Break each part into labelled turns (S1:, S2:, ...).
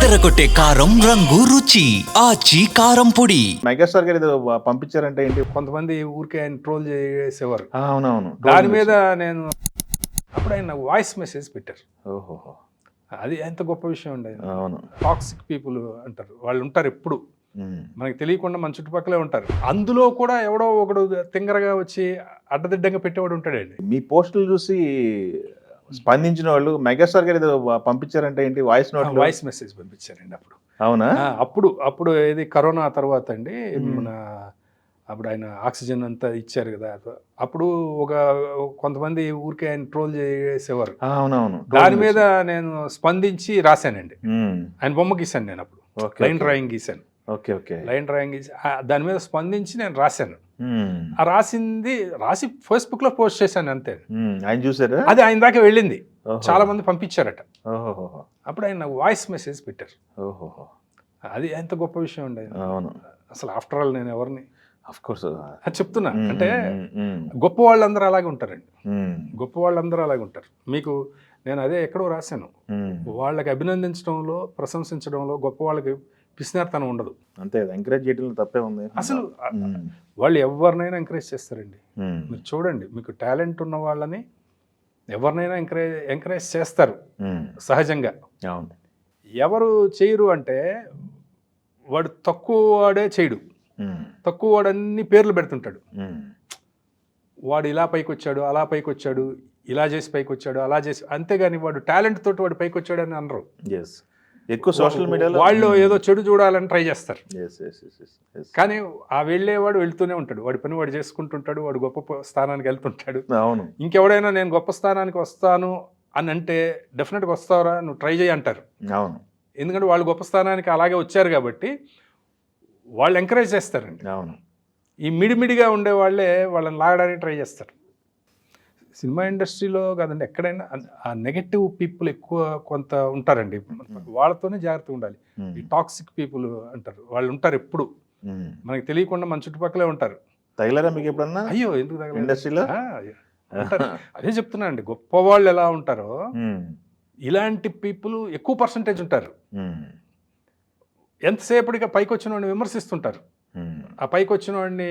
S1: అదరగొట్టే కారం రంగు రుచి ఆచి కారం పొడి.
S2: మెగాస్టార్ గారు ఏదో పంపించారంటే ఏంటి?
S3: కొంతమంది ఊరికే ఆయన ట్రోల్ చేసేవారు.
S2: అవునవును.
S3: దాని మీద నేను అప్పుడు ఆయన వాయిస్ మెసేజ్ పెట్టారు.
S2: ఓహోహో.
S3: అది ఎంత గొప్ప విషయం అండి.
S2: అవును.
S3: టాక్సిక్ పీపుల్ అంటారు, వాళ్ళు ఉంటారు ఎప్పుడు మనకి తెలియకుండా మన చుట్టుపక్కలే ఉంటారు. అందులో కూడా ఎవడో ఒకడు తింగరగా వచ్చి అడ్డదిడ్డంగా పెట్టేవాడు ఉంటాడండి.
S2: మీ పోస్టులు చూసి స్పందించిన వాళ్ళు మెగాస్టార్ గారు ఏదో పంపించారంటే ఏంటి? వాయిస్ నోట్,
S3: వాయిస్ మెసేజ్ పంపించారండి అప్పుడు.
S2: అవునా?
S3: అప్పుడు ఇది కరోనా తర్వాత అండి, మన అప్పుడు ఆయన ఆక్సిజన్ అంతా ఇచ్చారు కదా, అప్పుడు కొంతమంది ఊరికే ఆయన ట్రోల్ చేసేవారు.
S2: అవునవును.
S3: దాని మీద నేను స్పందించి రాశానండి. ఆయన బొమ్మ గీశాను నేను అప్పుడు, లైన్ డ్రాయింగ్ గీశాను.
S2: Okay okay.
S3: లైన్ డ్రాయింగ్ గీసి దాని మీద స్పందించి నేను రాశాను. ఆ రాసి ఫేస్బుక్ లో పోస్ట్ చేశాను అంతే.
S2: ఆయన చూసారా?
S3: అది ఆయన దాకా వెళ్ళింది, చాలా మంది పంపించారట. అప్పుడు ఆయన వాయిస్ మెసేజ్ పెట్టారు.
S2: ఓహోహో.
S3: అది ఎంత గొప్ప విషయం అండి.
S2: అవును.
S3: అసలు ఆఫ్టర్ ఆల్ నేను ఎవరిని
S2: ఆఫ్ కోర్స్
S3: చెప్తున్నా అంటే, గొప్ప వాళ్ళందరూ అలాగే ఉంటారండి. గొప్ప వాళ్ళందరూ అలాగే ఉంటారు. మీకు నేను అదే ఎక్కడో రాశాను, వాళ్ళకి అభినందించడంలో, ప్రశంసించడంలో గొప్ప వాళ్ళకి పిసినార్తనం ఉండదు.
S2: అంతే, ఎంకరేజ్ చేయడంలో తప్పే ఉంది.
S3: అసలు వాళ్ళు ఎవరినైనా ఎంకరేజ్ చేస్తారండి. మీరు చూడండి, మీకు టాలెంట్ ఉన్న వాళ్ళని ఎవరినైనా ఎంకరేజ్ చేస్తారు సహజంగా.
S2: అవును.
S3: ఎవరు చేయరు అంటే, వాడు తక్కువ వాడే చేయడు, తక్కువ వాడు అన్ని పేర్లు పెడుతుంటాడు. వాడు ఇలా పైకి వచ్చాడు, అలా పైకి వచ్చాడు, ఇలా చేసి పైకి వచ్చాడు, అలా చేసి, అంతేగాని వాడు టాలెంట్ తోటి వాడు పైకి వచ్చాడు అని అనరు.
S2: ఎక్కువ సోషల్ మీడియాలో
S3: వాళ్ళు ఏదో చెడు చూడాలని ట్రై చేస్తారు. కానీ ఆ వెళ్ళేవాడు వెళ్తూనే ఉంటాడు, వాడి పని వాడు చేసుకుంటుంటాడు, వాడు గొప్ప స్థానానికి వెళ్తుంటాడు.
S2: అవును.
S3: ఇంకెవడైనా నేను గొప్ప స్థానానికి వస్తాను అని అంటే, డెఫినెట్గా వస్తావరా, నువ్వు ట్రై చేయి అంటారు.
S2: అవును.
S3: ఎందుకంటే వాళ్ళు గొప్ప స్థానానికి అలాగే వచ్చారు కాబట్టి వాళ్ళు ఎంకరేజ్ చేస్తారండి.
S2: అవును.
S3: ఈ మిడిమిడిగా ఉండే వాళ్ళే వాళ్ళని లాగడానికి ట్రై చేస్తారు. సినిమా ఇండస్ట్రీలో కాదండి, ఎక్కడైనా ఆ నెగటివ్ పీపుల్ ఎక్కువ కొంత ఉంటారండి. వాళ్ళతోనే జాగ్రత్తగా ఉండాలి. ఈ టాక్సిక్ పీపుల్ అంటారు, వాళ్ళు ఉంటారు ఎప్పుడు మనకి తెలియకుండా మన చుట్టుపక్కలే ఉంటారు.
S2: తగిలారా మీకు ఎప్పుడన్నా?
S3: అయ్యో, ఎందుకు తగలేదు
S2: ఇండస్ట్రీలో?
S3: అదే చెప్తున్నా అండి, గొప్ప వాళ్ళు ఎలా ఉంటారో ఇలాంటి పీపుల్ ఎక్కువ పర్సంటేజ్ ఉంటారు. ఎంతసేపటిగా పైకి వచ్చిన వాడిని విమర్శిస్తుంటారు. ఆ పైకి వచ్చిన వాడిని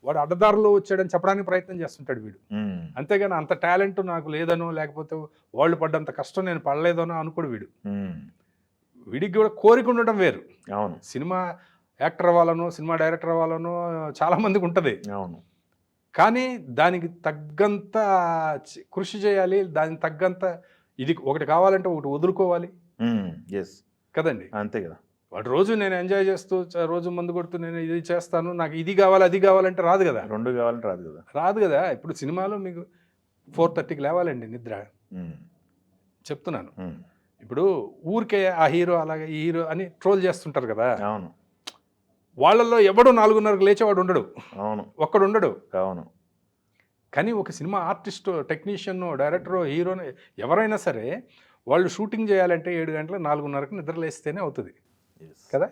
S3: వాడు అడ్డదారులో వచ్చాడని చెప్పడానికి ప్రయత్నం చేస్తుంటాడు వీడు. అంతేగాని అంత టాలెంట్ నాకు లేదనో, లేకపోతే వాళ్ళు పడ్డంత కష్టం నేను పడలేదనో అనుకోడు వీడు. వీడికి కూడా కోరిక ఉండడం వేరు.
S2: అవును.
S3: సినిమా యాక్టర్ అవ్వాలనో, సినిమా డైరెక్టర్ అవ్వాలనో చాలా మందికి ఉంటుంది.
S2: అవును.
S3: కానీ దానికి తగ్గంత కృషి చేయాలి, దానికి తగ్గంత ఇది ఒకటి కావాలంటే ఒకటి వదులుకోవాలి కదండి.
S2: అంతే కదా.
S3: వాడు రోజు నేను ఎంజాయ్ చేస్తూ, రోజు మందు కొడుతూ, నేను ఇది చేస్తాను, నాకు ఇది కావాలి అది కావాలంటే రాదు కదా.
S2: రెండు కావాలంటే
S3: రాదు కదా. ఇప్పుడు సినిమాలో మీకు 4:30కి లేవాలండి నిద్ర, చెప్తున్నాను. ఇప్పుడు ఊరికే ఆ హీరో అలాగే ఈ హీరో అని ట్రోల్ చేస్తుంటారు కదా.
S2: అవును.
S3: వాళ్ళల్లో ఎవడో 4:30కు లేచేవాడు ఉండడు.
S2: అవును.
S3: ఒక్కడు ఉండడు.
S2: అవును.
S3: కానీ ఒక సినిమా ఆర్టిస్టు, టెక్నీషియన్, డైరెక్టరో, హీరోనో ఎవరైనా సరే, వాళ్ళు షూటింగ్ చేయాలంటే 7 గంటల 4:30కి నిద్ర లేస్తేనే అవుతుంది కదా.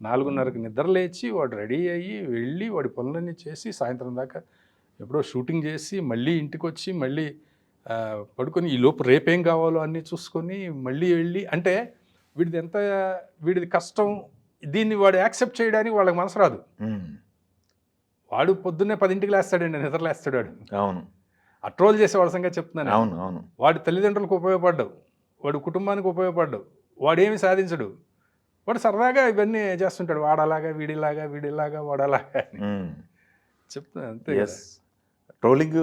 S3: 4:30కి నిద్ర లేచి వాడు రెడీ అయ్యి వెళ్ళి వాడి పనులన్నీ చేసి సాయంత్రం దాకా ఎప్పుడో షూటింగ్ చేసి మళ్ళీ ఇంటికి వచ్చి మళ్ళీ పడుకొని ఈ లోపు రేపేం కావాలో అన్నీ చూసుకొని మళ్ళీ వెళ్ళి, అంటే వీడిది కష్టం, దీన్ని వాడు యాక్సెప్ట్ చేయడానికి వాళ్ళకి మనసు రాదు. వాడు పొద్దున్నే 10ంటికి లేస్తాడండి, నిద్రలేస్తాడు వాడు.
S2: అవును.
S3: ఆ ట్రోల్ చేసే వాళ్ళ సంగతి చెప్తున్నాను.
S2: అవును. అవును.
S3: వాడి తల్లిదండ్రులకు ఉపయోగపడ్డావు, వాడు కుటుంబానికి ఉపయోగపడ్డావు, వాడేమి సాధించడు, వాడు సరదాగా ఇవన్నీ చేస్తుంటాడు. వాడలాగా వీడిలాగా వాడలాగా చెప్తున్నా అంతే.
S2: ట్రోలింగ్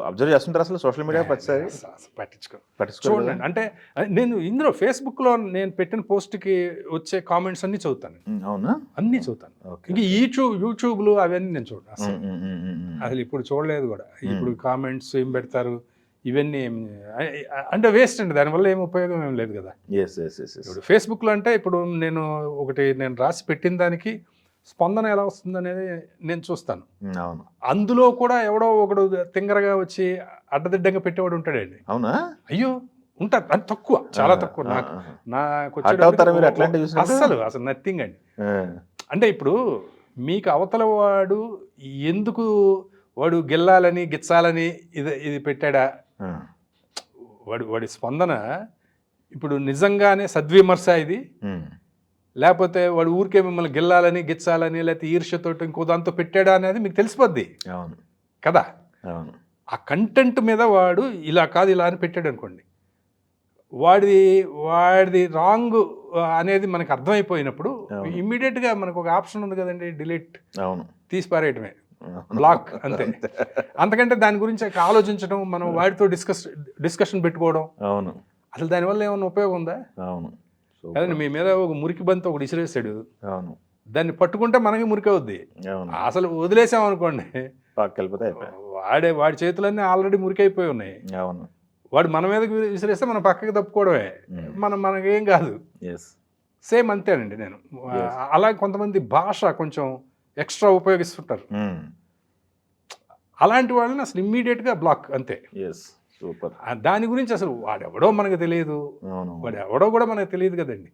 S2: అబ్జర్వ్ చేస్తుంటారు అసలు సోషల్ మీడియా
S3: చూడండి. అంటే నేను ఇందులో ఫేస్బుక్లో నేను పెట్టిన పోస్ట్కి వచ్చే కామెంట్స్ అన్ని చదువుతాను.
S2: అవునా?
S3: అన్నీ చదువుతాను. ఇంక యూట్యూబ్లు అవన్నీ నేను చూడండి అసలు ఇప్పుడు చూడలేదు కూడా. ఇప్పుడు కామెంట్స్ ఏం పెడతారు ఇవన్నీ అంటే వేస్ట్ అండి, దానివల్ల ఏం ఉపయోగం ఏం లేదు కదా. ఇప్పుడు ఫేస్బుక్లో అంటే ఇప్పుడు నేను రాసి పెట్టిన దానికి స్పందన ఎలా వస్తుంది అనేది నేను చూస్తాను.
S2: అవును.
S3: అందులో కూడా ఎవడో ఒకడు తింగరగా వచ్చి అడ్డదిడ్డంగా పెట్టేవాడు ఉంటాడండి.
S2: అవునా?
S3: అయ్యో, ఉంటారు. అది తక్కువ, చాలా తక్కువ. నాకు అసలు నథింగ్ అండి. అంటే ఇప్పుడు మీకు అవతల వాడు ఎందుకు వాడు గెల్లాలని గిచ్చాలని ఇది పెట్టాడా, వాడి స్పందన ఇప్పుడు నిజంగానే సద్విమర్శ ఇది, లేకపోతే వాడు ఊరికే మిమ్మల్ని గిల్లాలని గిచ్చాలని లేకపోతే ఈర్ష్యతోటి ఇంకో దాంతో పెట్టాడా అనేది మీకు తెలిసిపోద్ది
S2: అవును
S3: కదా.
S2: అవును
S3: ఆ కంటెంట్ మీద వాడు ఇలా కాదు ఇలా అని పెట్టాడు అనుకోండి, వాడిది రాంగ్ అనేది మనకు అర్థమైపోయినప్పుడు ఇమ్మీడియట్గా మనకు ఒక ఆప్షన్ ఉంది కదండి, డిలీట్,
S2: అవును
S3: తీసి పారేయటమే, బ్లాక్, అంతే. అంతకంటే దాని గురించి ఆలోచించడం, మనం వాడితో డిస్కషన్ పెట్టుకోవడం,
S2: అవును
S3: అసలు దానివల్ల ఏమైనా ఉపయోగం ఉందా?
S2: అవును
S3: కదండి. మీ మీద ఒక మురికి బంతి ఒకటి ఇసిరేసాడు,
S2: అవును
S3: దాన్ని పట్టుకుంటే మనకి మురికి అవుద్ది.
S2: అవును
S3: అసలు వదిలేసాం అనుకోండి,
S2: పక్కకెళ్ళిపోతే
S3: వాడి చేతులన్నీ ఆల్రెడీ మురికి అయిపోయి ఉన్నాయి,
S2: అవును
S3: వాడు మన మీదకి విసిరేస్తే మనం పక్కకి తప్పుకోవడమే, మనకేం కాదు. సేమ్ అంతేనండి. నేను అలాగే కొంతమంది భాష కొంచెం ఎక్స్ట్రా ఉపయోగిస్తుంటారు, అలాంటి వాళ్ళని అసలు ఇమ్మీడియట్గా బ్లాక్, అంతే.
S2: సూపర్.
S3: దాని గురించి అసలు వాడెవడో మనకు తెలియదు, వాడు ఎవడో కూడా మనకు తెలియదు కదండి.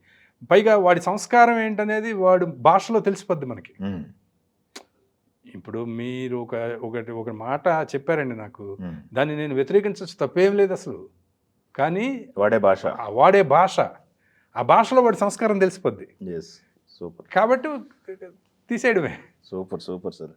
S3: పైగా వాడి సంస్కారం ఏంటనేది వాడు భాషలో తెలిసిపోద్ది మనకి. ఇప్పుడు మీరు ఒక మాట చెప్పారండి నాకు, దాన్ని నేను వ్యతిరేకించవచ్చు, తప్పేం లేదు అసలు. కానీ వాడే భాష, ఆ భాషలో వాడి సంస్కారం తెలిసిపోద్ది.
S2: సూపర్.
S3: కాబట్టి తీసేయడమే.
S2: Super sir.